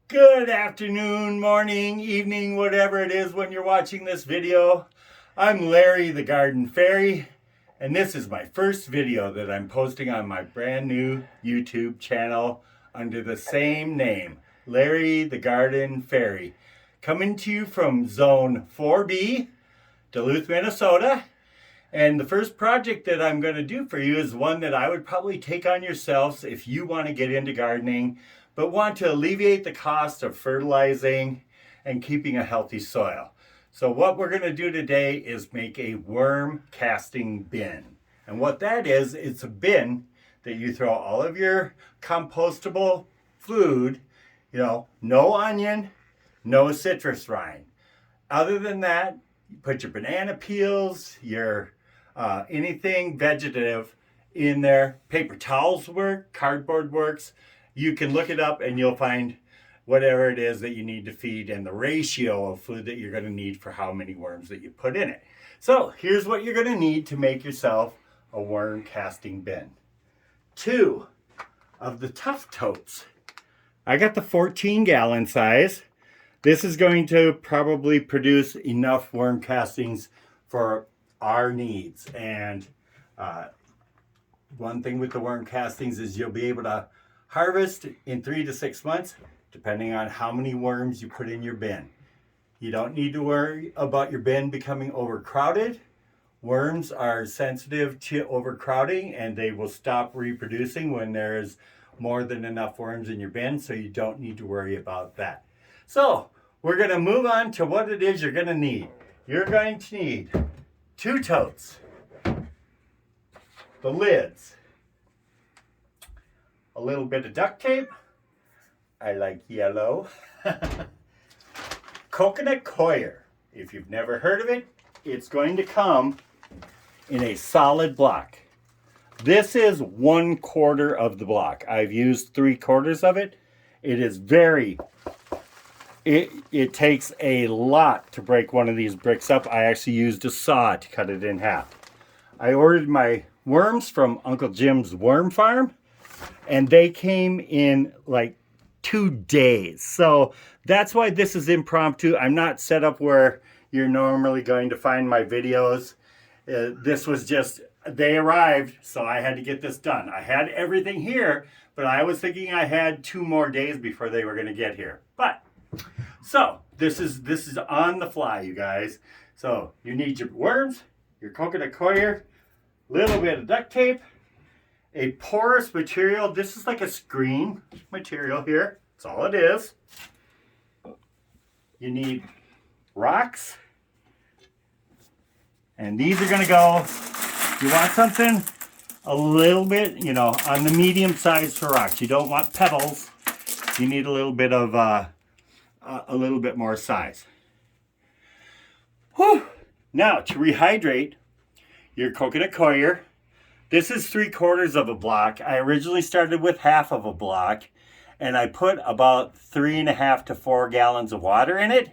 Good afternoon, morning, evening, whatever it is when you're watching this video. I'm Larry the Garden Fairy, and this is my first video that I'm posting on my brand new YouTube channel under the same name, Larry the Garden Fairy. Coming to you from Zone 4B, Duluth, Minnesota. And the first project that I'm going to do for you is one that I would probably take on yourselves if you want to get into gardening, but want to alleviate the cost of fertilizing and keeping a healthy soil. So what we're going to do today is make a worm casting bin. And what that is, it's a bin that you throw all of your compostable food, no onion, no citrus rind. Other than that, you put your banana peels, your anything vegetative in there. Paper towels work, cardboard works. You can look it up and you'll find whatever it is that you need to feed and the ratio of food that you're going to need for how many worms that you put in it. So here's what you're going to need to make yourself a worm casting bin. 2 of the Tough Totes. I got the 14-gallon size. This is going to probably produce enough worm castings for our needs. And one thing with the worm castings is you'll be able to harvest in 3 to 6 months, depending on how many worms you put in your bin. You don't need to worry about your bin becoming overcrowded. Worms are sensitive to overcrowding and they will stop reproducing when there's more than enough worms in your bin, so you don't need to worry about that. So we're going to move on to what it is you're going to need. You're going to need 2 totes, the lids, a little bit of duct tape. I like yellow. Coconut coir. If you've never heard of it, it's going to come in a solid block. This is 1/4 of the block. I've used 3/4 of it. It is it takes a lot to break one of these bricks up. I actually used a saw to cut it in half. I ordered my worms from Uncle Jim's Worm Farm, and they came in like 2 days. So that's why this is impromptu. I'm not set up where you're normally going to find my videos. This was just, they arrived, so I had to get this done. I had everything here, but I was thinking I had 2 more days before they were going to get here. So this is on the fly, you guys. So you need your worms, your coconut coir, little bit of duct tape, a porous material. This is like a screen material here. That's all it is. You need rocks. And these are going to go, you want something a little bit, on the medium size for rocks. You don't want pebbles. You need a little bit of, a little bit more size. Whew. Now to rehydrate your coconut coir. This is 3/4 of a block. I originally started with half of a block, and I put about 3.5 to 4 gallons of water in it,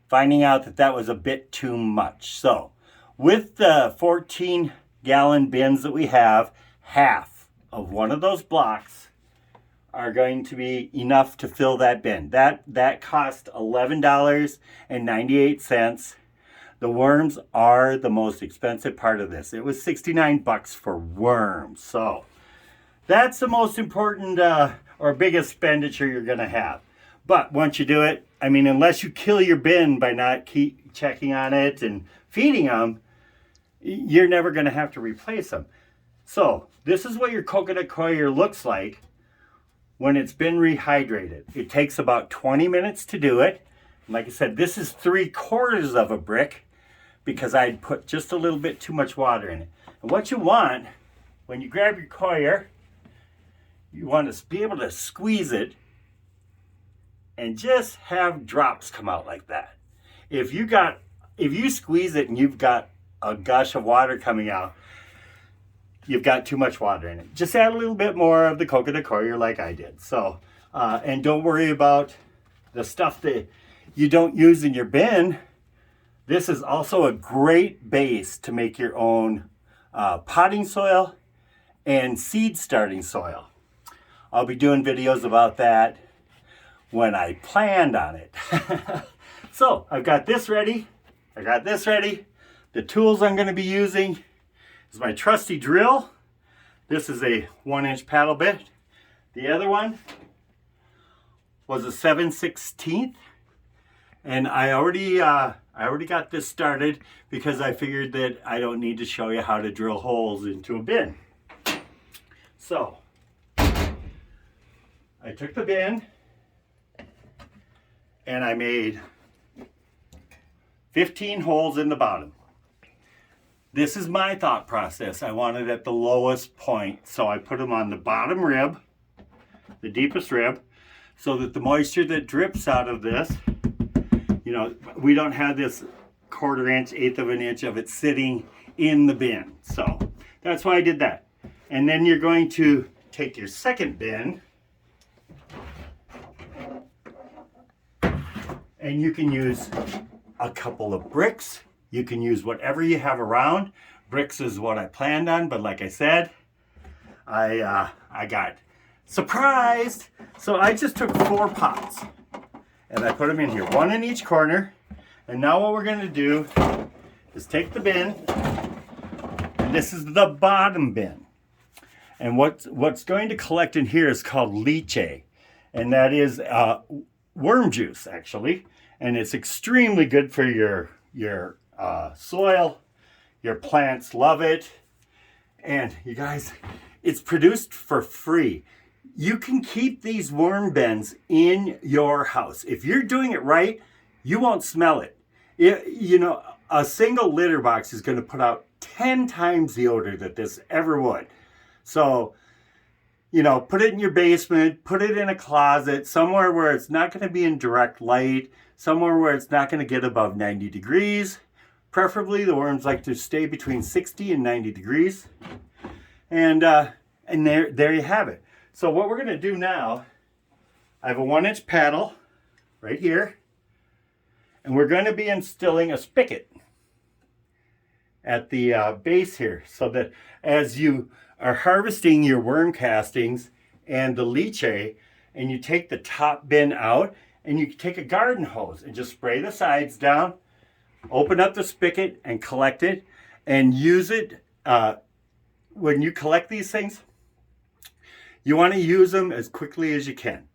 finding out that that was a bit too much. So with the 14-gallon bins that we have, half of one of those blocks are going to be enough to fill that bin. That cost $11.98. The worms are the most expensive part of this. It was $69 for worms. So that's the most important or biggest expenditure you're going to have. But once you do it, unless you kill your bin by not keep checking on it and feeding them, you're never going to have to replace them. So this is what your coconut coir looks like when it's been rehydrated. It takes about 20 minutes to do it. Like I said, this is 3/4 of a brick because I'd put just a little bit too much water in it. And what you want, when you grab your coir, you want to be able to squeeze it and just have drops come out like that. If you squeeze it and you've got a gush of water coming out, you've got too much water in it. Just add a little bit more of the coconut coir like I did. So, and don't worry about the stuff that you don't use in your bin. This is also a great base to make your own potting soil and seed starting soil. I'll be doing videos about that when I planned on it. So I've got this ready. I got this ready. The tools I'm going to be using is my trusty drill. This is a 1-inch paddle bit. The other one was a 7/16, and I already got this started because I figured that I don't need to show you how to drill holes into a bin. So I took the bin and I made 15 holes in the bottom. This is my thought process. I want it at the lowest point, so I put them on the bottom rib, the deepest rib, so that the moisture that drips out of this, you know, we don't have this 1/4 inch, 1/8 of an inch of it sitting in the bin. So that's why I did that. And then you're going to take your second bin, and you can use a couple of bricks. You can use whatever you have around. Bricks is what I planned on, but like I said, I got surprised. So I just took 4 pots and I put them in here, 1 in each corner. And now what we're gonna do is take the bin, and this is the bottom bin. And what's going to collect in here is called leachate, and that is worm juice actually, and it's extremely good for your soil. Your plants love it, and you guys, it's produced for free. You can keep these worm bins in your house. If you're doing it right, you won't smell it. You know, a single litter box is going to put out 10 times the odor that this ever would. So, you know, put it in your basement, put it in a closet, somewhere where it's not going to be in direct light, somewhere where it's not going to get above 90 degrees. Preferably, the worms like to stay between 60 and 90 degrees. And there you have it. So what we're going to do now, I have a 1-inch paddle right here, and we're going to be instilling a spigot at the base here, so that as you are harvesting your worm castings and the leachate, and you take the top bin out, and you take a garden hose and just spray the sides down, open up the spigot and collect it, and use it. When you collect these things, you want to use them as quickly as you can.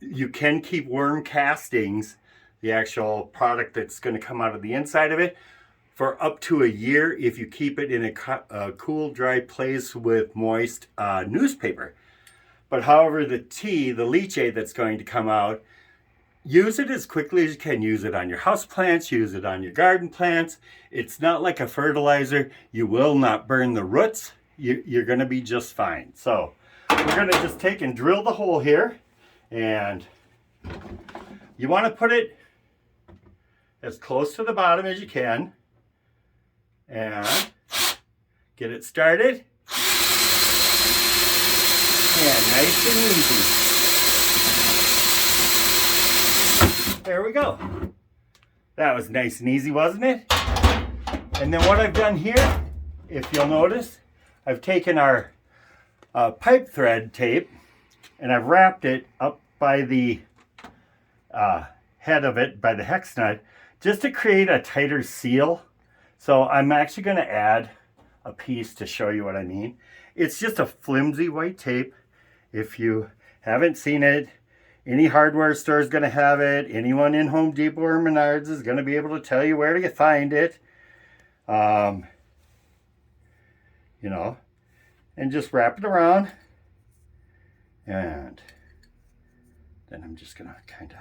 You can keep worm castings, the actual product that's going to come out of the inside of it, for up to a year if you keep it in a cool, dry place with moist newspaper. But however, the leachate that's going to come out, use it as quickly as you can. Use it on your house plants, use it on your garden plants. It's not like a fertilizer. You will not burn the roots. You're going to be just fine. So we're going to just take and drill the hole here, and you want to put it as close to the bottom as you can and get it started. And nice and easy. There we go. That was nice and easy, wasn't it? And then what I've done here, if you'll notice, I've taken our pipe thread tape and I've wrapped it up by the head of it, by the hex nut, just to create a tighter seal. So I'm actually going to add a piece to show you what I mean. It's just a flimsy white tape. If you haven't seen it, any hardware store is going to have it. Anyone in Home Depot or Menards is going to be able to tell you where to find it. You know, and just wrap it around. And then I'm just going to kind of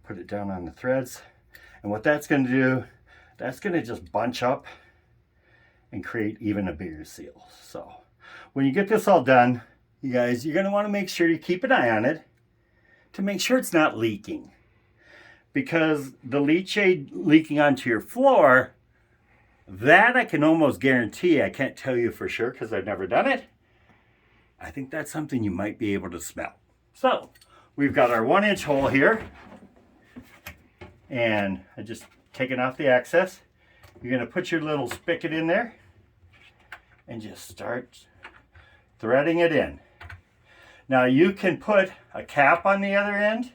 put it down on the threads. And what that's going to do, that's going to just bunch up and create even a bigger seal. So when you get this all done, you guys, you're going to want to make sure you keep an eye on it to make sure it's not leaking. Because the leachate leaking onto your floor, that I can almost guarantee, I can't tell you for sure because I've never done it. I think that's something you might be able to smell. So we've got our 1-inch hole here, and I just taken off the excess. You're going to put your little spigot in there and just start threading it in. Now you can put a cap on the other end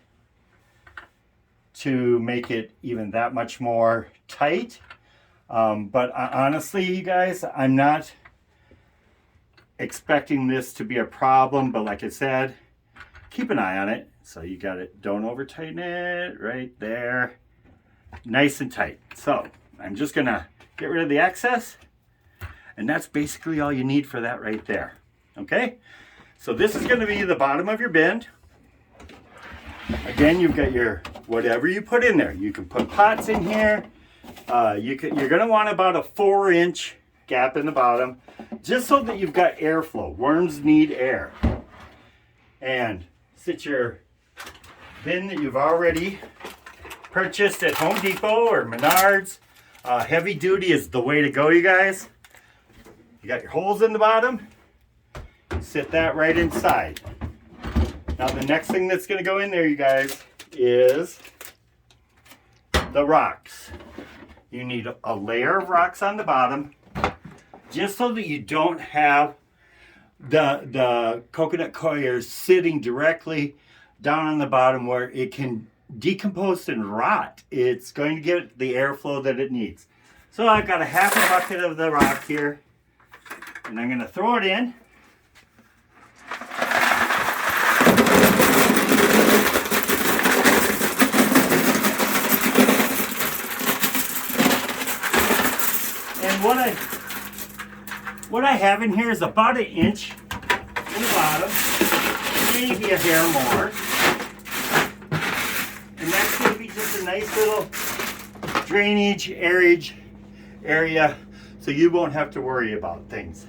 to make it even that much more tight. But honestly, you guys, I'm not expecting this to be a problem, but like I said, keep an eye on it. So you got it, don't over tighten it, right there, nice and tight. So I'm just gonna get rid of the excess, and that's basically all you need for that right there. Okay, so this is gonna be the bottom of your bin. Again, you've got your whatever you put in there. You can put pots in here. You're gonna want about a 4-inch gap in the bottom, just so that you've got airflow. Worms need air. And sit your bin that you've already purchased at Home Depot or Menards. Heavy duty is the way to go, you guys. You got your holes in the bottom. Sit that right inside. Now the next thing that's going to go in there, you guys, is the rocks. You need a layer of rocks on the bottom, just so that you don't have the coconut coir sitting directly down on the bottom where it can decompose and rot. It's going to get the airflow that it needs. So I've got a half a bucket of the rock here, and I'm going to throw it in. And what I have in here is about 1 inch in the bottom, maybe a hair more. And that's going to be just a nice little drainage area, so you won't have to worry about things.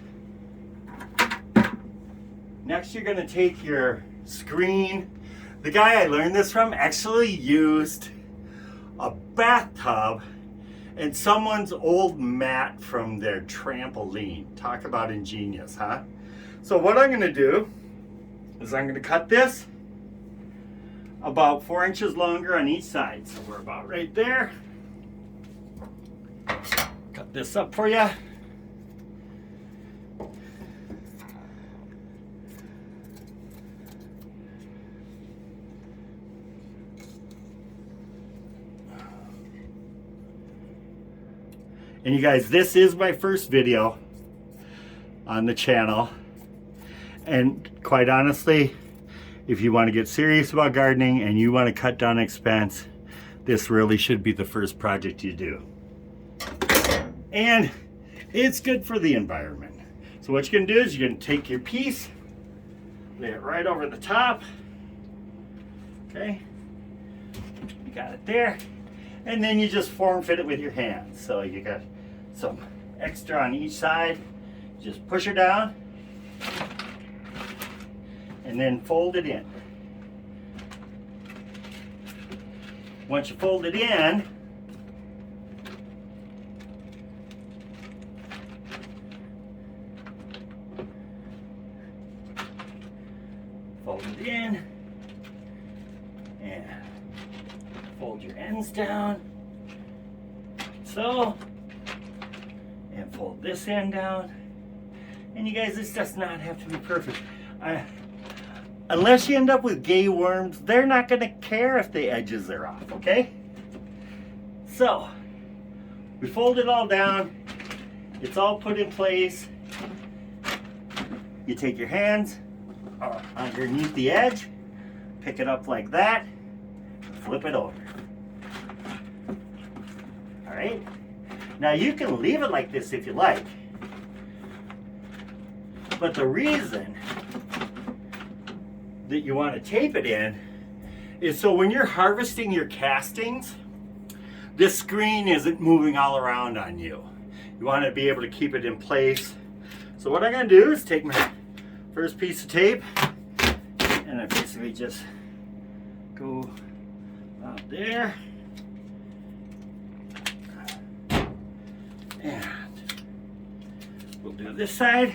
Next, you're going to take your screen. The guy I learned this from actually used a bathtub and someone's old mat from their trampoline. Talk about ingenious, huh? So what I'm going to do is I'm going to cut this about 4 inches longer on each side. So we're about right there. Cut this up for you. And you guys, this is my first video on the channel. And quite honestly, if you want to get serious about gardening and you want to cut down expense, this really should be the first project you do. And it's good for the environment. So what you're going to do is you're going to take your piece, lay it right over the top. Okay, you got it there. And then you just form fit it with your hands. So you got some extra on each side. Just push it down and then fold it in. Once you fold it in, fold it in and fold your ends down, so, and fold this end down. And you guys, this does not have to be perfect. Unless you end up with gay worms, they're not going to care if the edges are off, okay? So, we fold it all down. It's all put in place. You take your hands underneath the edge, pick it up like that, flip it over. All right? Now you can leave it like this if you like. But the reason that you want to tape it in is so when you're harvesting your castings, this screen isn't moving all around on you. You want to be able to keep it in place. So what I'm going to do is take my first piece of tape and I basically just go out there and we'll do this side.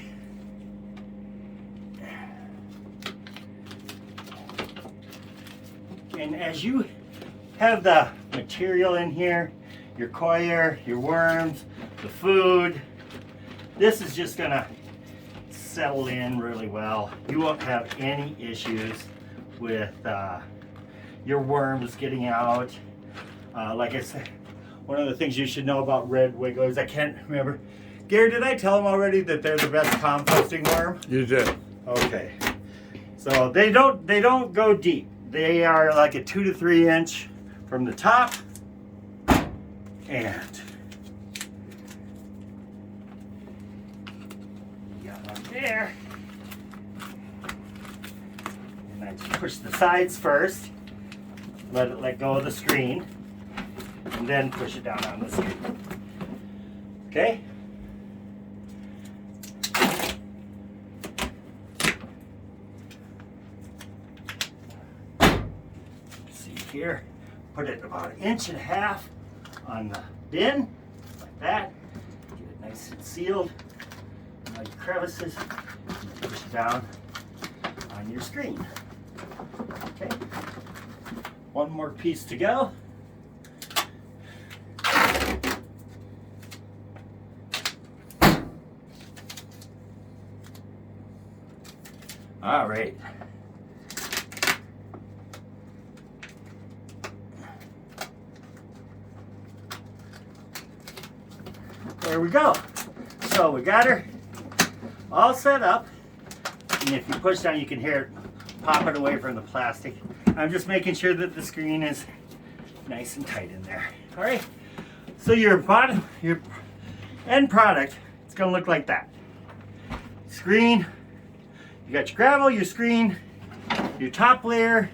And as you have the material in here, your coir, your worms, the food, this is just gonna settle in really well. You won't have any issues with your worms getting out. Like I said, one of the things you should know about red wigglers, I can't remember. Gary, did I tell them already that they're the best composting worm? You did. Okay. So they don't go deep. They are like a 2 to 3 inch from the top, and got one there. And I just push the sides first, let it let go of the screen, and then push it down on the screen. Okay? See here, put it about 1.5 inches on the bin, like that. Get it nice and sealed. All your crevices, and push it down on your screen. Okay, one more piece to go. All right. There we go. So we got her all set up. And if you push down, you can hear it pop it away from the plastic. I'm just making sure that the screen is nice and tight in there. All right. So your end product, it's gonna look like that. Screen, you got your gravel, your screen, your top layer,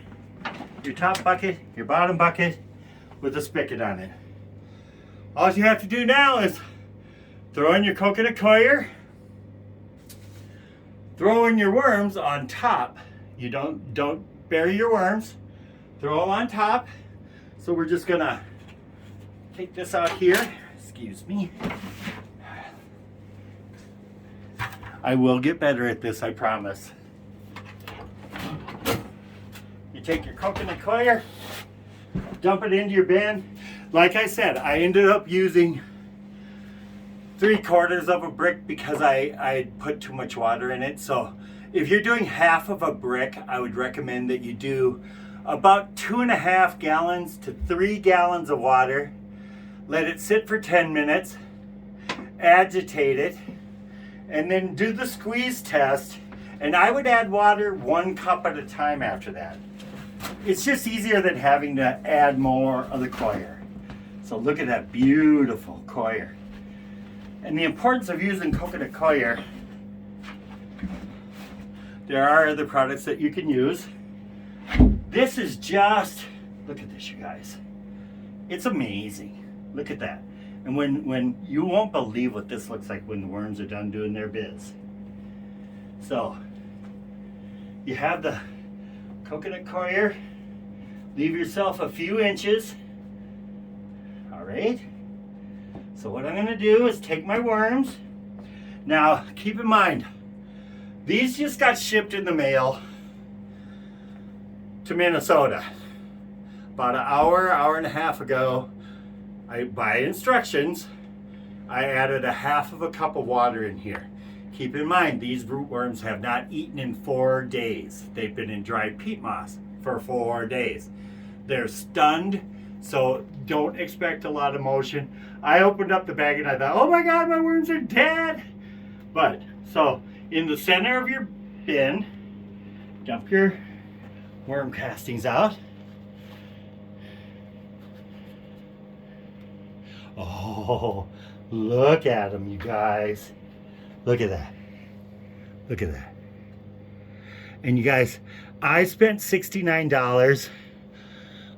your top bucket, your bottom bucket with a spigot on it. All you have to do now is throw in your coconut coir, throw in your worms on top. You don't bury your worms, throw them on top. So we're just gonna take this out here. Excuse me. I will get better at this, I promise. You take your coconut coir, dump it into your bin. Like I said, I ended up using 3/4 of a brick because I put too much water in it. So if you're doing half of a brick, I would recommend that you do about 2.5 gallons to 3 gallons of water. Let it sit for 10 minutes, agitate it, and then do the squeeze test. And I would add water 1 cup at a time after that. It's just easier than having to add more of the coir. So look at that beautiful coir. And the importance of using coconut coir, there are other products that you can use. This is just, look at this, you guys. It's amazing. Look at that. And when you won't believe what this looks like when the worms are done doing their biz. So you have the coconut coir. Leave yourself a few inches. All right. So what I'm going to do is take my worms. Now keep in mind, these just got shipped in the mail to Minnesota about an hour and a half ago. By instructions, I added 1/2 cup of water in here. Keep in mind, these root worms have not eaten in 4 days. They've been in dried peat moss for 4 days. They're stunned, so don't expect a lot of motion. I opened up the bag and I thought, oh my God, my worms are dead. But, so in the center of your bin, dump your worm castings out. Oh, look at them, you guys. Look at that. Look at that. And you guys, I spent $69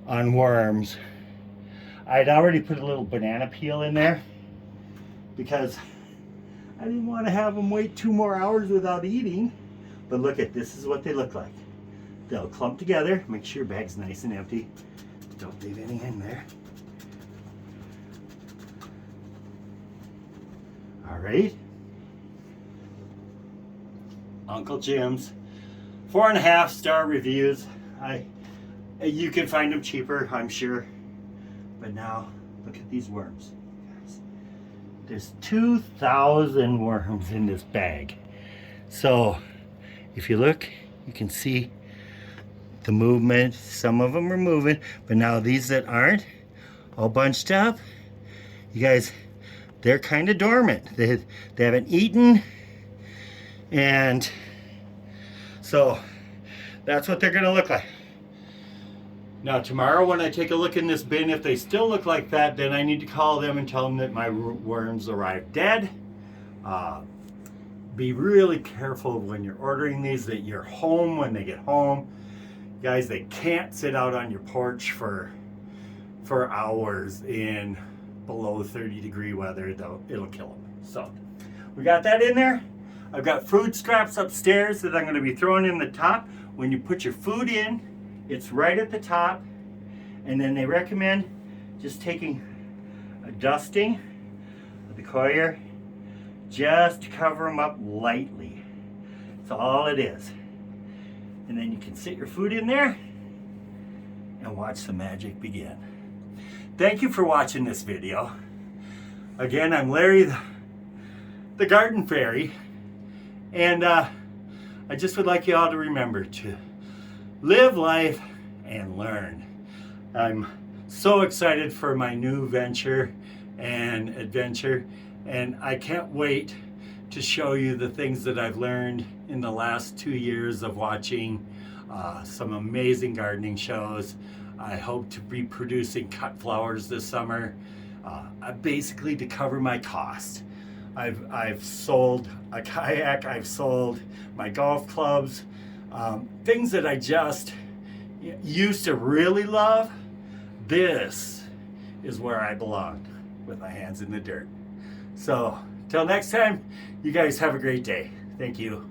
on worms. I'd already put a little banana peel in there because I didn't want to have them wait 2 more hours without eating. But look at, this is what they look like. They'll clump together. Make sure your bag's nice and empty. Don't leave any in there. All right. Uncle Jim's 4.5-star reviews. You can find them cheaper, I'm sure. But now look at these worms. There's 2,000 worms in this bag. So if you look, you can see the movement. Some of them are moving, but now these that aren't, all bunched up. You guys, they're kind of dormant. They haven't eaten. And so that's what they're gonna look like. Now tomorrow when I take a look in this bin, if they still look like that, then I need to call them and tell them that my worms arrived dead. Be really careful when you're ordering these that you're home when they get home. Guys, they can't sit out on your porch for hours in below 30-degree weather, though it'll kill them. So we got that in there. I've got food scraps upstairs that I'm going to be throwing in the top. When you put your food in, it's right at the top. And then they recommend just taking a dusting of the coir just to cover them up lightly. That's all it is. And then you can sit your food in there and watch the magic begin. Thank you for watching this video. Again, I'm Larry the Garden Fairy, and I just would like you all to remember to live life and learn. I'm so excited for my new venture and adventure, and I can't wait to show you the things that I've learned in the last 2 years of watching some amazing gardening shows. I hope to be producing cut flowers this summer, basically to cover my cost. I've sold a kayak, I've sold my golf clubs, things that I just used to really love. This is where I belong, with my hands in the dirt. So, till next time, you guys have a great day. Thank you.